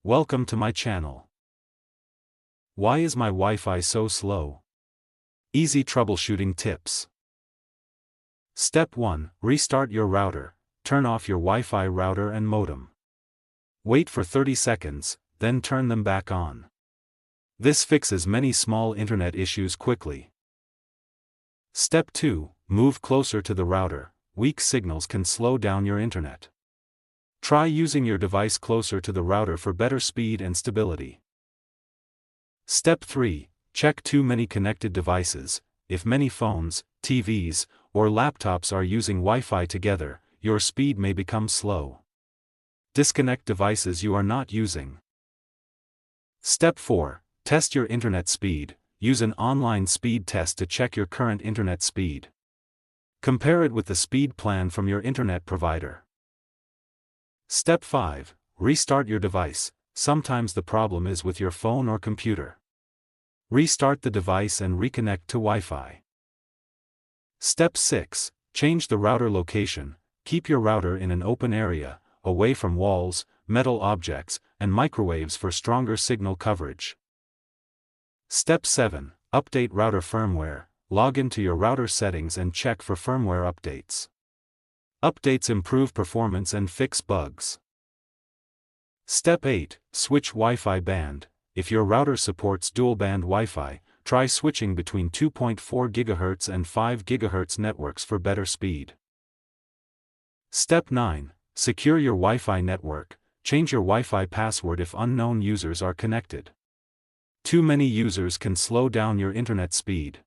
Welcome to my channel. Why is my Wi-Fi so slow? Easy troubleshooting tips. Step 1. Restart your router. Turn off your Wi-Fi router and modem. Wait for 30 seconds, then turn them back on. This fixes many small internet issues quickly. Step 2. Move closer to the router. Weak signals can slow down your internet. Try using your device closer to the router for better speed and stability. Step 3. Check too many connected devices. If many phones, TVs, or laptops are using Wi-Fi together, your speed may become slow. Disconnect devices you are not using. Step 4. Test your internet speed. Use an online speed test to check your current internet speed. Compare it with the speed plan from your internet provider. Step 5. Restart your device. Sometimes the problem is with your phone or computer. Restart the device and reconnect to Wi-Fi. Step 6. Change the router location. Keep your router in an open area, away from walls, metal objects, and microwaves for stronger signal coverage. Step 7. Update router firmware. Log into your router settings and check for firmware updates. Updates improve performance and fix bugs. Step 8. Switch Wi-Fi band. If your router supports dual-band Wi-Fi, try switching between 2.4 GHz and 5 GHz networks for better speed. Step 9. Secure your Wi-Fi network. Change your Wi-Fi password if unknown users are connected. Too many users can slow down your internet speed.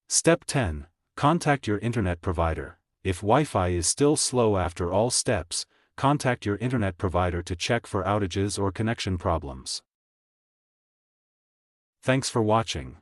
Step 10. Contact your internet provider. If Wi-Fi is still slow after all steps, contact your internet provider to check for outages or connection problems. Thanks for watching.